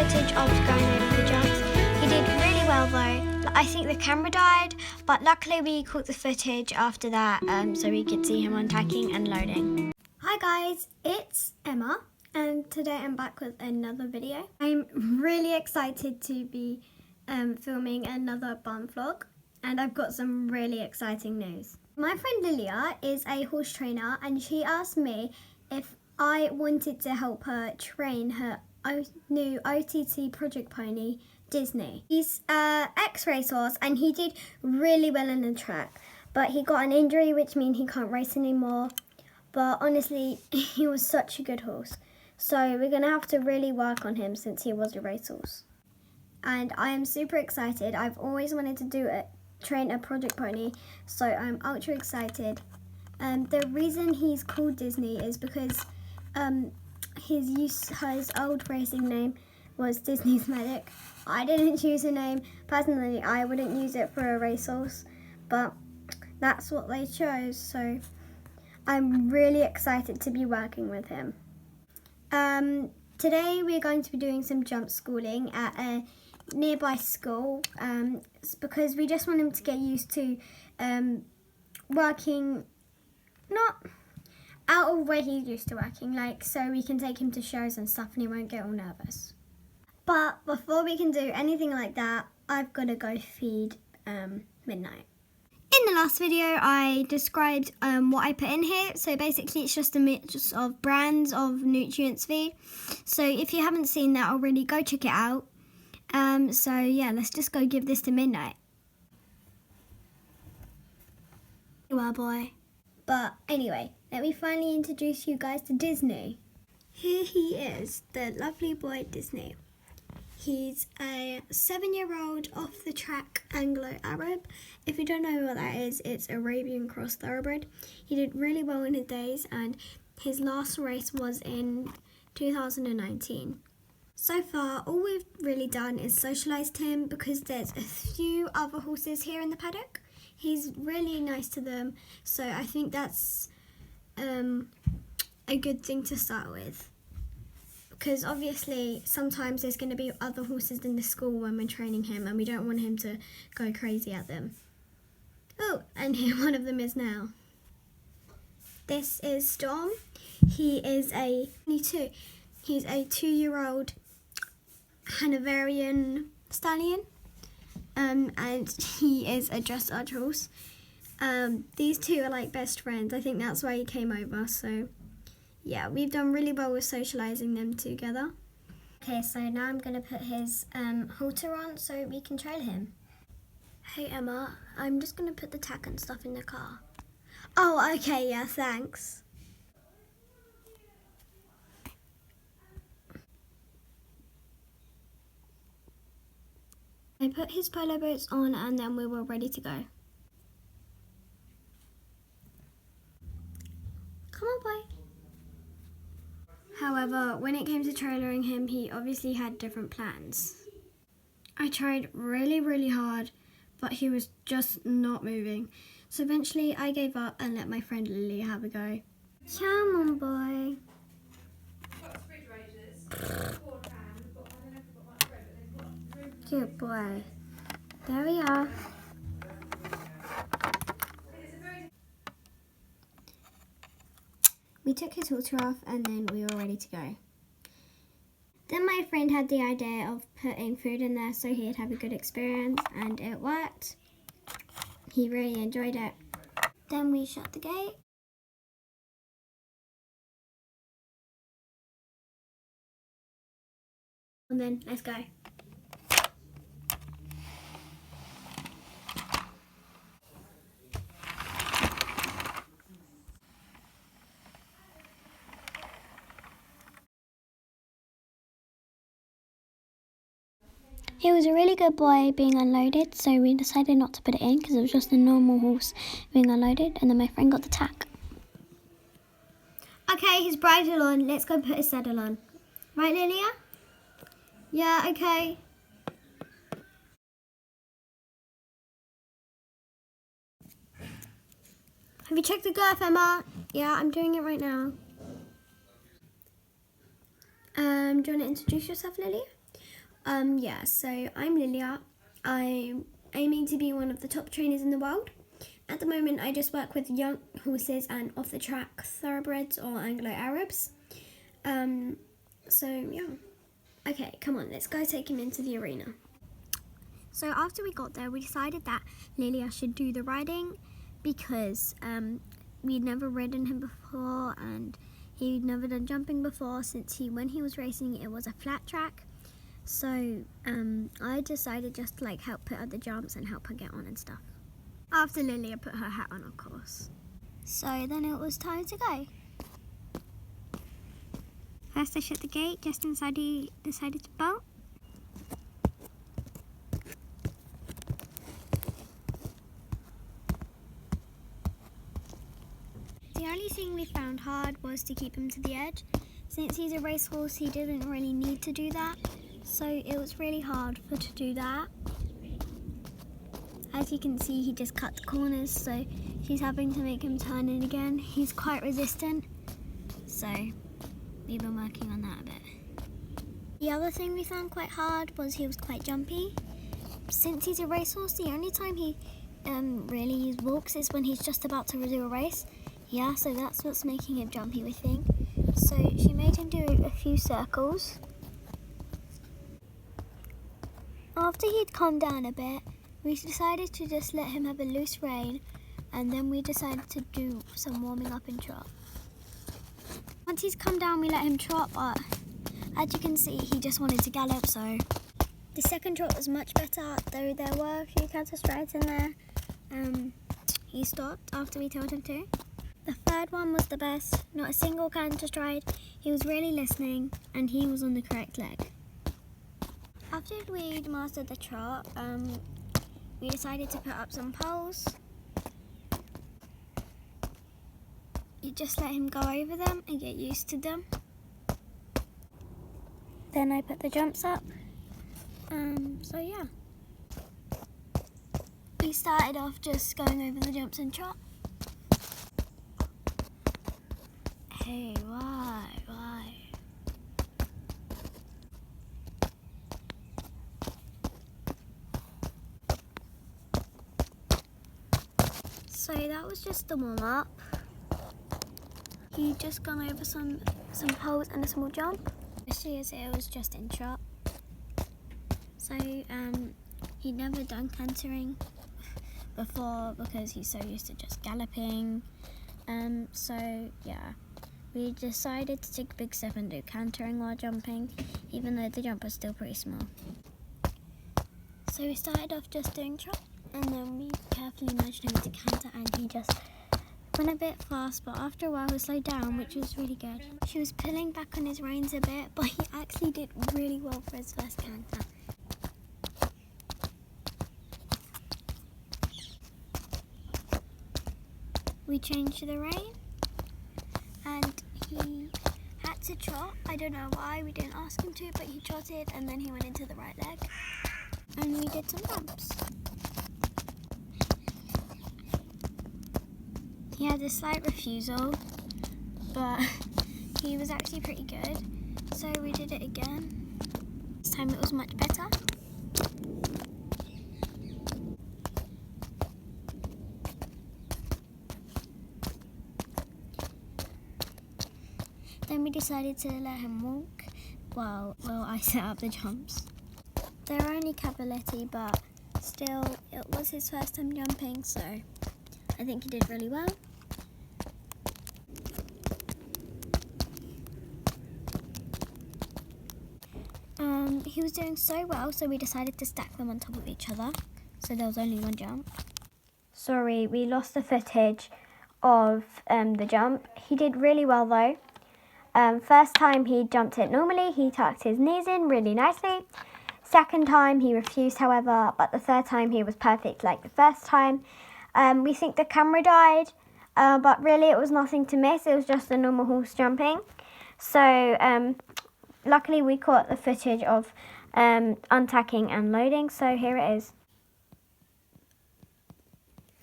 footage of going over the jumps. He did really well though. I think the camera died, but luckily we caught the footage after that, so we could see him unpacking and loading. Hi guys, it's Emma, and today I'm back with another video. I'm really excited to be filming another barn vlog, and I've got some really exciting news. My friend Lilia is a horse trainer, and she asked me if I wanted to help her train her new OTT project pony, Disney. He's ex-racehorse and he did really well in the track, but he got an injury which means he can't race anymore. But honestly, he was such a good horse. So we're going to have to really work on him since he was a racehorse. And I am super excited. I've always wanted to train a project pony, so I'm ultra excited. The reason he's called Disney is because his old racing name was Disney's Medic. I didn't choose a name. Personally, I wouldn't use it for a racehorse, but that's what they chose, so I'm really excited to be working with him. Today we're going to be doing some jump schooling at a nearby school, because we just want him to get used to working not out of where he's used to working, like so we can take him to shows and stuff and he won't get all nervous. But before we can do anything like that, I've got to go feed Midnight. In the last video, I described what I put in here. So basically, it's just a mix of brands of nutrients feed. So if you haven't seen that already, go check it out. So yeah, let's just go give this to Midnight. Well, boy. But anyway, let me finally introduce you guys to Disney. Here he is, the lovely boy Disney. He's a 7-year-old off-the-track Anglo-Arab. If you don't know what that is, it's Arabian cross thoroughbred. He did really well in his days, and his last race was in 2019. So far, all we've really done is socialised him because there's a few other horses here in the paddock. He's really nice to them, so I think that's a good thing to start with. Because obviously sometimes there's going to be other horses in the school when we're training him and we don't want him to go crazy at them. Oh, and here one of them is now. This is Storm. He is he's a 2-year-old Hanoverian stallion, and he is a dressage horse. These two are like best friends. I think that's why he came over, so yeah, we've done really well with socialising them together. Okay, so now I'm going to put his halter on so we can trail him. Hey Emma, I'm just going to put the tack and stuff in the car. Oh, okay, yeah, thanks. I put his polo boots on and then we were ready to go. Come on, boy. However, when it came to trailering him, he obviously had different plans. I tried really hard, but he was just not moving. So eventually I gave up and let my friend Lily have a go. Come on, boy. Good boy. There we are. We took his halter off and then we were ready to go. Then my friend had the idea of putting food in there so he'd have a good experience, and it worked. He really enjoyed it. Then we shut the gate. And then let's go. He was a really good boy being unloaded, so we decided not to put it in because it was just a normal horse being unloaded, and then my friend got the tack. Okay, his bridle on, let's go put his saddle on. Right, Lilia? Yeah, okay. Have you checked the girth, Emma? Yeah, I'm doing it right now. Do you want to introduce yourself, Lilia? Yeah, so I'm Lilia. I'm aiming to be one of the top trainers in the world. At the moment, I just work with young horses and off-the-track thoroughbreds or Anglo-Arabs. So yeah. Okay, come on, let's go take him into the arena. So after we got there, we decided that Lilia should do the riding because we'd never ridden him before and he'd never done jumping before since when he was racing, it was a flat track. So I decided just to help put out the jumps and help her get on and stuff. After Lilia put her hat on, of course. So then it was time to go. First I shut the gate just inside he decided to bolt. The only thing we found hard was to keep him to the edge. Since he's a racehorse, he didn't really need to do that. So it was really hard to do that. As you can see, he just cut the corners, so she's having to make him turn in again. He's quite resistant, so we've been working on that a bit. The other thing we found quite hard was he was quite jumpy. Since he's a racehorse, the only time he really walks is when he's just about to do a race. Yeah, so that's what's making him jumpy, we think. So she made him do a few circles. After he'd calmed down a bit, we decided to just let him have a loose rein, and then we decided to do some warming up and trot. Once he's come down, we let him trot, but as you can see, he just wanted to gallop, so the second trot was much better, though there were a few counter strides in there. He stopped after we told him to. The third one was the best, not a single counter stride. He was really listening, and he was on the correct leg. After we'd mastered the trot, we decided to put up some poles. You just let him go over them and get used to them. Then I put the jumps up. So yeah. We started off just going over the jumps and trot. Hey, why? So that was just the warm up. He'd just gone over some poles and a small jump. Especially as it was just in trot. So he'd never done cantering before because he's so used to just galloping. So yeah, we decided to take a big step and do cantering while jumping, even though the jump was still pretty small. So we started off just doing trot, and then we carefully nudged him to canter, and he just went a bit fast, but after a while he slowed down, which was really good. She was pulling back on his reins a bit, but he actually did really well for his first canter. We changed the rein, and he had to trot. I don't know why, we didn't ask him to, but he trotted, and then he went into the right leg. And we did some jumps. He had a slight refusal, but he was actually pretty good. So we did it again. This time it was much better. Then we decided to let him walk while I set up the jumps. They're only cavaletti, but still, it was his first time jumping, so I think he did really well. He was doing so well, so we decided to stack them on top of each other, so there was only one jump. Sorry, we lost the footage of the jump. He did really well though. First time he jumped it normally, he tucked his knees in really nicely. Second time he refused, however, but the third time he was perfect like the first time. We think the camera died, but really it was nothing to miss. It was just a normal horse jumping. So luckily we caught the footage of untacking and loading, so here it is.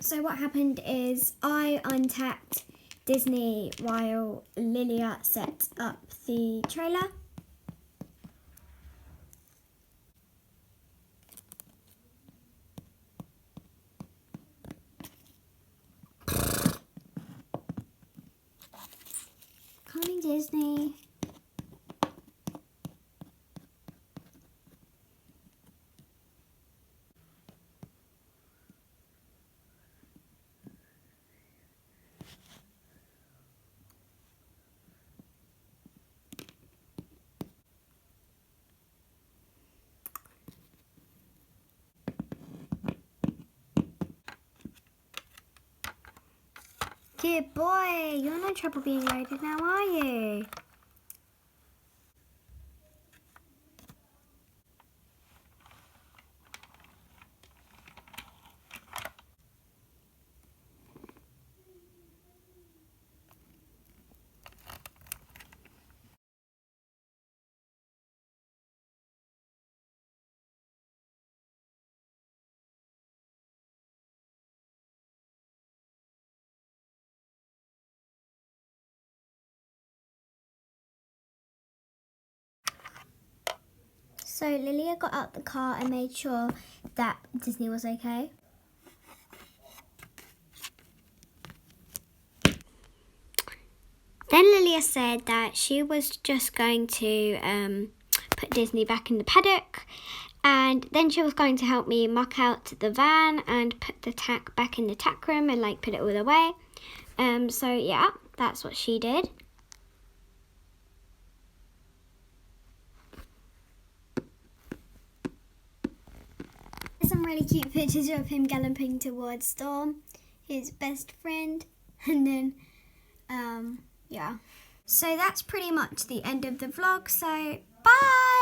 So what happened is I untacked Disney while Lilia set up the trailer. calling Disney. Good boy, you're no trouble being loaded now, are you? So Lilia got out the car and made sure that Disney was okay. Then Lilia said that she was just going to put Disney back in the paddock, and then she was going to help me muck out the van and put the tack back in the tack room and like put it all away. So yeah, that's what she did. Some really cute pictures of him galloping towards Storm, his best friend, and then yeah. So that's pretty much the end of the vlog, so bye!